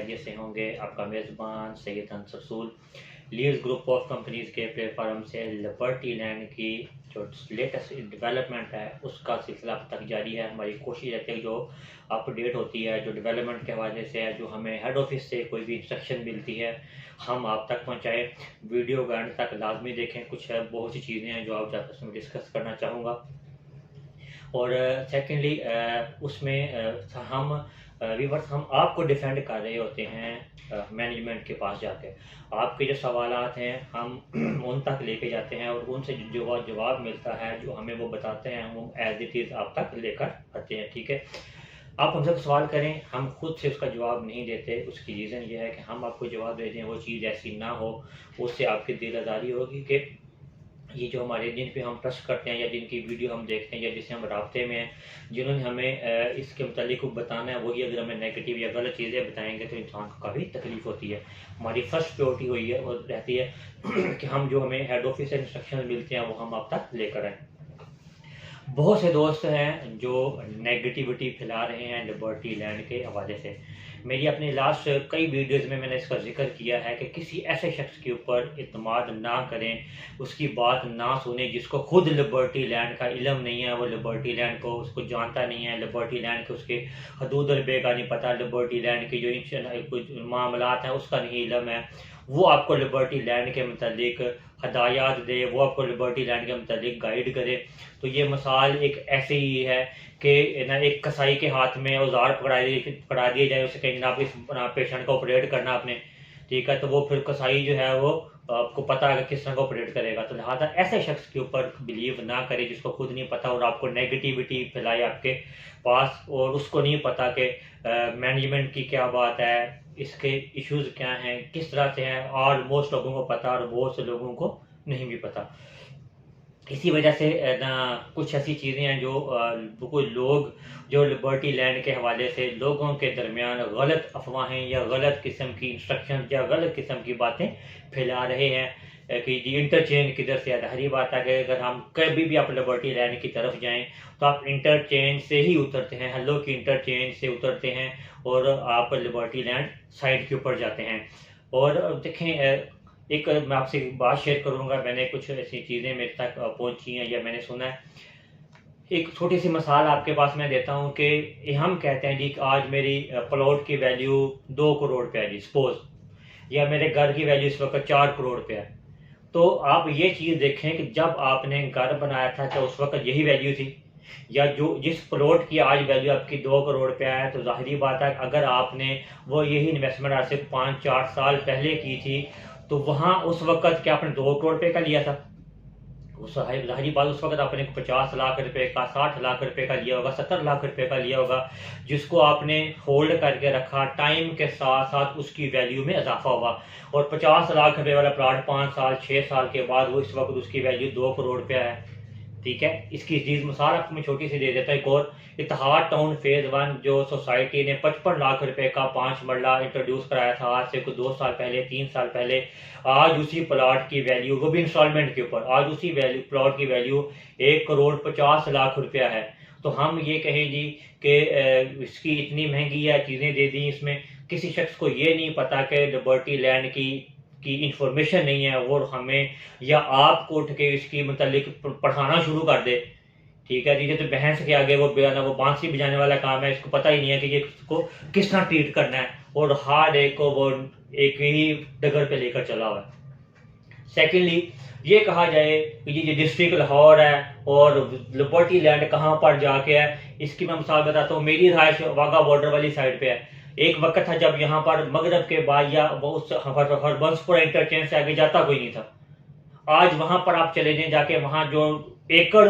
खैरियत से होंगे। आपका मेज़बान सैयद अंस रसूल लीड्स ग्रुप ऑफ कंपनीज़ के प्लेटफार्म से लिबर्टी लैंड की जो लेटेस्ट डेवलपमेंट है उसका सिलसिला अब तक जारी है। हमारी कोशिश रहती है जो अपडेट होती है, जो डेवलपमेंट के हवाले से है, जो हमें हेड ऑफिस से कोई भी इंस्ट्रक्शन मिलती है, हम आप तक पहुँचाएँ। वीडियो को एंड तक लाजमी देखें, कुछ है बहुत सी चीज़ें हैं जो आप आपस में डिस्कस करना चाहूँगा। और सेकेंडली उसमें हम व्यूअर्स हम आपको डिफेंड कर रहे होते हैं मैनेजमेंट के पास जाके। आपके जो सवालात हैं हम उन तक लेके जाते हैं और उनसे जो जवाब मिलता है, जो हमें वो बताते हैं, हम एज इट इज़ आप तक लेकर आते हैं। ठीक है, आप हमसे सवाल करें, हम खुद से उसका जवाब नहीं देते। उसकी रीज़न ये है कि हम आपको जवाब दे दें वो चीज़ ऐसी ना हो, उससे आपकी दिल आज़ारी होगी कि ये जो हमारे जिन पे हम ट्रस्ट करते हैं या जिनकी वीडियो हम देखते हैं या जिससे हम राब्ते में हैं, जिन्होंने हमें इसके मुतालिक बताना है, वही अगर हमें नेगेटिव या गलत चीज़ें बताएंगे तो इंसान को काफ़ी तकलीफ होती है। हमारी फर्स्ट प्रायोरिटी हुई है और रहती है कि हम जो हमें हेड ऑफिस से इंस्ट्रक्शन मिलते हैं वो हम आप तक लेकर आएँ। बहुत से दोस्त हैं जो नेगेटिविटी फैला रहे हैं लिबर्टी लैंड के हवाले से। मेरी अपनी लास्ट कई वीडियोज़ में मैंने इसका ज़िक्र किया है कि किसी ऐसे शख्स के ऊपर इत्माद ना करें, उसकी बात ना सुने जिसको खुद लिबर्टी लैंड का इल्म नहीं है, वो लिबर्टी लैंड को उसको जानता नहीं है, लिबर्टी लैंड के उसके हदूद और बे का नहीं पता, लिबर्टी लैंड की जो कुछ मामलात हैं उसका नहीं इल्म है। वो आपको लिबर्टी लैंड के मुतालिक हदायत दे, वो आपको लिबर्टी लैंड के मुतालिक गाइड करे। तो ये मिसाल एक ऐसे ही है कि ना एक कसाई के हाथ में औजार पकड़ा दिए जाए, उसे कहीं जनाब इस पेशेंट को ऑपरेट करना आपने, ठीक है, तो वो फिर कसाई जो है वो आपको पता है कि किस तरह का ऑपरेट करेगा। तो लिहाजा ऐसे शख्स के ऊपर बिलीव ना करे जिसको खुद नहीं पता और आपको नेगेटिविटी फैलाए आपके पास, और उसको नहीं पता कि मैनेजमेंट की क्या बात है, इसके इश्यूज़ क्या हैं, किस तरह से हैं। ऑलमोस्ट लोगों को पता और बहुत से लोगों को नहीं भी पता। इसी वजह से ना कुछ ऐसी चीज़ें हैं जो कोई लोग जो लिबर्टी लैंड के हवाले से लोगों के दरमियान गलत अफवाहें या गलत किस्म की इंस्ट्रक्शन या गलत किस्म की बातें फैला रहे हैं कि जी इंटरचेंज किधर से आता है। हरी बात है कि अगर हम कभी भी आप लिबर्टी लैंड की तरफ जाएं तो आप इंटरचेंज से ही उतरते हैं, हल्लो की इंटरचेंज से उतरते हैं और आप लिबर्टी लैंड साइड के ऊपर जाते हैं। और देखें, एक मैं आपसे एक बात शेयर करूंगा, मैंने कुछ ऐसी चीज़ें मेरे तक पहुंची हैं या मैंने सुना है। एक छोटी सी मिसाल आपके पास मैं देता हूं कि हम कहते हैं जी कि आज मेरी प्लॉट की वैल्यू 2 करोड़ रुपये है जी सपोज, या मेरे घर की वैल्यू इस वक्त 4 करोड़ रुपये है। तो आप ये चीज़ देखें कि जब आपने घर बनाया था तो उस वक्त यही वैल्यू थी, या जो जिस प्लॉट की आज वैल्यू आपकी 2 करोड़ रुपया है, तो जाहिर बात है अगर आपने वो यही इन्वेस्टमेंट आज से 5-4 साल पहले की थी तो वहाँ उस वक्त क्या आपने 2 करोड़ रुपये का लिया था? उस जाहिर बात उस वक्त आपने 50 लाख रुपए का, 60 लाख रुपए का लिया होगा, 70 लाख रुपए का लिया होगा, जिसको आपने होल्ड करके रखा। टाइम के साथ साथ उसकी वैल्यू में इजाफा हुआ और 50 लाख रुपए वाला प्लॉट 5 साल 6 साल के बाद वो इस वक्त उसकी वैल्यू 2 करोड़ रुपया है। ठीक है, इसकी चीज मिसाल आपको मैं छोटी सी दे देता हूँ। एक और इत्तेहाद टाउन फेज 1 जो सोसाइटी ने 55 लाख रुपए का 5 मरला इंट्रोड्यूस कराया था आज से कुछ 2 साल पहले 3 साल पहले, आज उसी प्लॉट की वैल्यू, वो भी इंस्टॉलमेंट के ऊपर, आज उसी वैल्यू प्लॉट की वैल्यू 1 करोड़ 50 लाख रुपया है। तो हम ये कहें जी कि इसकी इतनी महंगी है, चीज़ें दे दी इसमें, किसी शख्स को ये नहीं पता कि लिबर्टी लैंड की इंफॉर्मेशन नहीं है, वो हमें या आपको उठ के इसकी मतलब पढ़ाना शुरू कर दे। ठीक है, जी तो भैंस के आगे वो वो बांसुरी बजाने वाला काम है, इसको पता ही नहीं है कि ये इसको किस तरह ट्रीट करना है, और हर एक को वो एक ही डगर पे लेकर चला हुआ है। सेकेंडली ये कहा जाए कि ये डिस्ट्रिक्ट लाहौर है और लिबर्टी लैंड कहाँ पर जाके है, इसकी मैं मिसाल बताता हूँ। मेरी रहायश वाघा बॉर्डर वाली साइड पे है। एक वक्त था जब यहाँ पर मगरब के बाद या उस हरबंसपुरा इंटरचेंज से आगे जाता कोई नहीं था। आज वहां पर आप चले जाएं, जाके वहां जो एकड़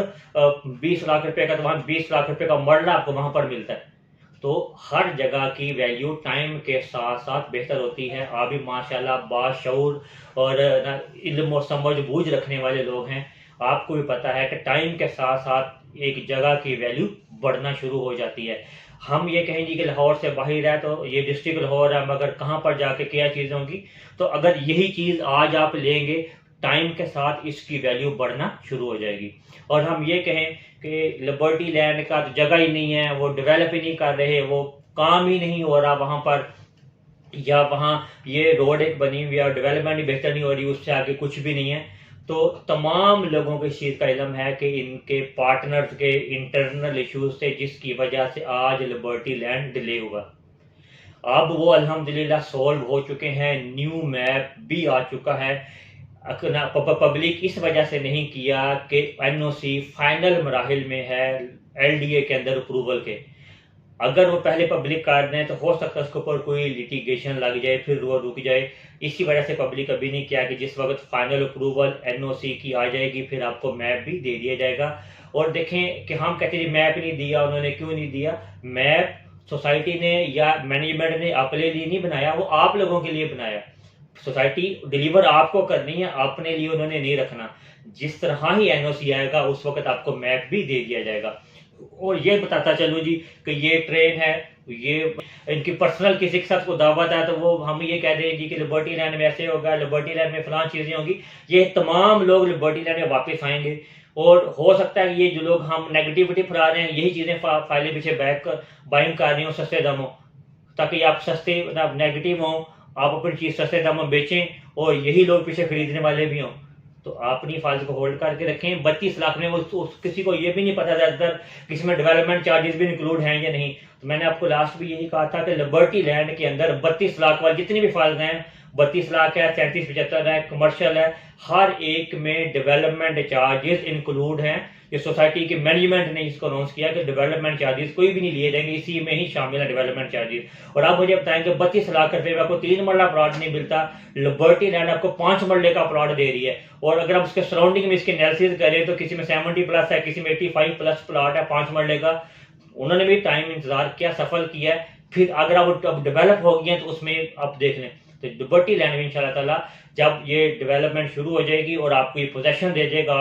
20 लाख रुपए का, तो वहां 20 लाख रुपए का मरला आपको वहां पर मिलता है। तो हर जगह की वैल्यू टाइम के साथ साथ बेहतर होती है। आप भी माशाल्लाह बाशऊर और इल्म और समझ बूझ रखने वाले लोग हैं, आपको भी पता है कि टाइम के साथ साथ एक जगह की वैल्यू बढ़ना शुरू हो जाती है। हम ये कहेंगे कि लाहौर से बाहर है तो ये डिस्ट्रिक्ट लाहौर है, मगर कहाँ पर जाके क्या चीज़ होंगी। तो अगर यही चीज़ आज आप लेंगे, टाइम के साथ इसकी वैल्यू बढ़ना शुरू हो जाएगी। और हम ये कहें कि लिबर्टी लैंड का तो जगह ही नहीं है, वो डेवलप ही नहीं कर रहे, वो काम ही नहीं हो रहा वहाँ पर, या वहाँ ये रोड एक बनी हुई है और डेवलपमेंट भी बेहतर नहीं हो रही, उससे आगे कुछ भी नहीं है। तो तमाम लोगों को इस चीज़ का इल्म है कि इनके पार्टनर्स के इंटरनल इश्यूज थे, जिसकी वजह से आज लिबर्टी लैंड डिले हुआ। अब वो अल्हम्दुलिल्लाह सॉल्व हो चुके हैं, न्यू मैप भी आ चुका है। पब्लिक इस वजह से नहीं किया कि एनओसी फाइनल मराहिल में है एलडीए के अंदर अप्रूवल के। अगर वो पहले पब्लिक कर दें तो हो सकता है उसके ऊपर कोई लिटिगेशन लग जाए, फिर वो रुक जाए। इसी वजह से पब्लिक अभी नहीं किया कि जिस वक्त फाइनल अप्रूवल एनओसी की आ जाएगी फिर आपको मैप भी दे दिया जाएगा। और देखें कि हम कहते हैं मैप नहीं दिया, उन्होंने क्यों नहीं दिया? मैप सोसाइटी ने या मैनेजमेंट ने अपने लिए नहीं बनाया, वो आप लोगों के लिए बनाया। सोसाइटी डिलीवर आपको करनी है, अपने लिए उन्होंने नहीं रखना। जिस तरह ही एनओसी आएगा उस वक्त आपको मैप भी दे दिया जाएगा। और ये बताता चलूँ जी कि ये ट्रेन है, ये इनकी पर्सनल किसी के साथ को दावत है तो वो हम ये कह दें जी कि लिबर्टी लैंड में ऐसे होगा, लिबर्टी लैंड में फलां चीज़ें होंगी। ये तमाम लोग लिबर्टी लैंड में वापस आएंगे और हो सकता है ये जो लोग हम नेगेटिविटी फैला रहे हैं यही चीज़ें फाइलें पीछे बाइंग कर रही हों सस्ते दामों, ताकि आप सस्ते नेगेटिव हों, आप अपनी चीज़ सस्ते दामों बेचें और यही लोग पीछे खरीदने वाले भी हों। तो आप अपनी फाइल्स को होल्ड करके रखें। 32 लाख में वो किसी को ये भी नहीं पता ज़्यादातर कि इसमें डेवलपमेंट चार्जेस भी इंक्लूड हैं या नहीं। तो मैंने आपको लास्ट भी यही कहा था कि लिबर्टी लैंड के अंदर 32 लाख वाली जितनी भी फाइल्स हैं, 32 लाख है, 3775 है, कमर्शियल है, हर एक में डेवलपमेंट चार्जेस इंक्लूड हैं। ये सोसाइटी की मैनेजमेंट ने इसको अनाउंस किया कि डेवलपमेंट चार्जेस कोई भी नहीं लिए जाएंगे, इसी में ही शामिल है डेवलपमेंट चार्जेस। और आप मुझे बताएंगे 32 लाख रुपए में आपको 3 मरला प्लॉट नहीं मिलता, लिबर्टी लैंड आपको 5 मरले का प्लॉट दे रही है। और अगर आप उसके सराउंडिंग में इसके एनालिसिस करें तो किसी में 70 प्लस है, किसी में 85 प्लस प्लॉट है 5 मरले का। उन्होंने भी टाइम इंतजार किया, सफल किया। फिर अगर आप अब डेवलप हो गए तो उसमें आप देख लें। तो लिबर्टी लैंड में इंशाल्लाह ताला जब ये डेवलपमेंट शुरू हो जाएगी और आपको ये पोजेशन दे देगा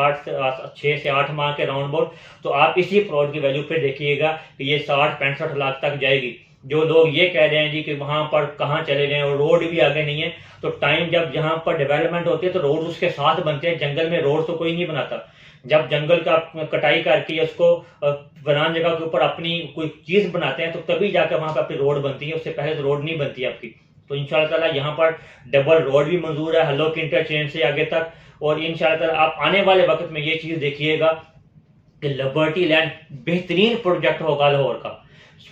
6 से 8 माह के राउंड बोर्ड, तो आप इसी प्लॉट की वैल्यू पे देखिएगा कि ये 60-65 लाख तक जाएगी। जो लोग ये कह रहे हैं जी कि वहां पर कहाँ चले जाएं और रोड भी आगे नहीं है, तो टाइम जब जहां पर डेवलपमेंट होती है तो रोड उसके साथ बनते हैं। जंगल में रोड तो कोई नहीं बनाता। जब जंगल का कटाई करके उसको वरान जगह के ऊपर अपनी कोई चीज बनाते हैं तो तभी जाकर वहां पर अपनी रोड बनती है, उससे पहले तो रोड नहीं बनती आपकी। तो इंशाल्लाह ताला यहाँ पर डबल रोड भी मंजूर है हल्लोक इंटरचेंज से आगे तक। और इंशाल्लाह ताला आप आने वाले वक्त में ये चीज देखिएगा कि लिबर्टी लैंड बेहतरीन प्रोजेक्ट होगा लाहौर का।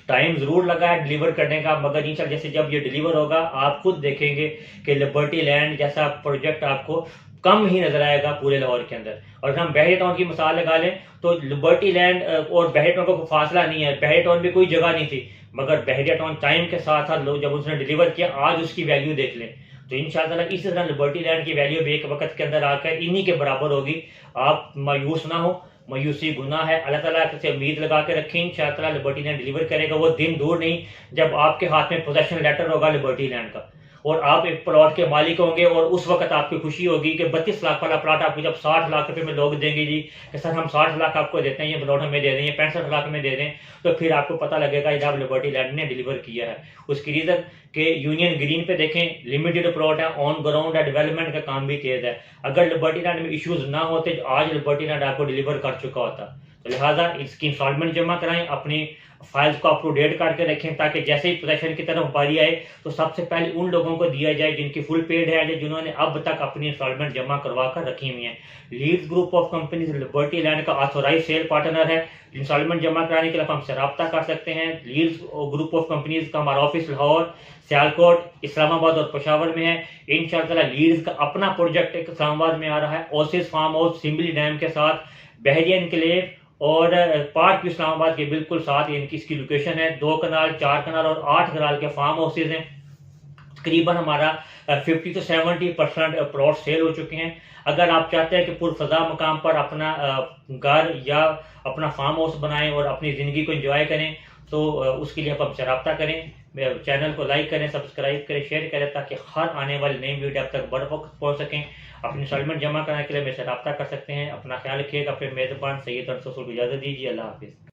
टाइम जरूर लगा है डिलीवर करने का, मगर इंशाल्लाह जैसे जब ये डिलीवर होगा आप खुद देखेंगे कि लिबर्टी लैंड जैसा प्रोजेक्ट आपको कम ही नजर आएगा पूरे लाहौर के अंदर। और हम बहरिया टाउन की मिसाल लगा लें तो लिबर्टी लैंड और बहरिया टाउन का कोई फासला नहीं है। बहरिया टाउन में कोई जगह नहीं थी, मगर बहरिया टाउन टाइम के साथ साथ लोग जब उसने डिलीवर किया आज उसकी वैल्यू देख लें। तो इंशाल्लाह इसी तरह लिबर्टी लैंड की वैल्यू भी एक वक्त के अंदर आकर इन्हीं के बराबर होगी। आप मायूस ना हो, मायूसी गुनाह है। अल्लाह ताला से उम्मीद लगा के रखें, इंशाल्लाह लिबर्टी लैंड डिलीवर करेगा। वो दिन दूर नहीं जब आपके हाथ में पोजेशन लेटर होगा लिबर्टी लैंड का और आप एक प्लॉट के मालिक होंगे और उस वक्त आपकी खुशी होगी कि 32 लाख वाला प्लॉट आपको जब 60 लाख रुपए में लोग देंगे जी कि सर हम 60 लाख आपको देते हैं, ये प्लॉट हमें दे दें, ये 65 लाख में दे दें, तो फिर आपको पता लगेगा जब लिबर्टी लैंड ने डिलीवर किया है। उसकी रीजन कि यूनियन ग्रीन पे देखें लिमिटेड प्लॉट है, ऑन ग्राउंड है, डेवलपमेंट का काम भी तेज है। अगर लिबर्टी लैंड में इश्यूज ना होते आज लिबर्टी लैंड आपको डिलीवर कर चुका होता। तो लिहाजा इसकी इंस्टॉलमेंट जमा कराएं, अपनी फाइल्स को अप टू डेट करके रखें ताकि जैसे ही पोजेशन की तरफ बारी आए तो सबसे पहले उन लोगों को दिया जाए जिनकी फुल पेड है, जिन्होंने अब तक अपनी इंस्टॉलमेंट जमा करवा कर रखी हुई है। Leeds group of companies Liberty Land का ऑथोराइज सेल पार्टनर है। इंस्टॉलमेंट जमा कराने के लिए हमसे रब्ता कर सकते हैं। लीड्स ग्रुप ऑफ कंपनीज का हमारा ऑफिस लाहौर, सियालकोट, इस्लामाबाद और पेशावर में है। इंशाअल्लाह लीड्स का अपना प्रोजेक्ट एक इस्लामाबाद में आ रहा है, Oasis farm house Simly dam के साथ, बहरिया एनक्लेव और पार्क इस्लामाबाद के बिल्कुल साथ इनकी इसकी लोकेशन है। 2 कनाल, 4 कनाल और 8 कनाल के फार्म हाउसेज हैं। तकरीबन हमारा 50 से 70% प्लॉट सेल हो चुके हैं। अगर आप चाहते हैं कि पुरफजा मकाम पर अपना घर या अपना फार्म हाउस बनाएं और अपनी ज़िंदगी को एंजॉय करें तो उसके लिए आप हमसे रब्ता करें। चैनल को लाइक करें, सब्सक्राइब करें, शेयर करें ताकि हर आने वाली नई वीडियो आप तक बर वक्त पहुँच सकें। अपनी इंस्टॉलमेंट जमा कराने के लिए मेरे से रब्ता कर सकते हैं। अपना ख्याल रखिएगा। फिर मेज़बान सैयद अंसर को इजाज़त दीजिए। अल्लाह हाफिज़।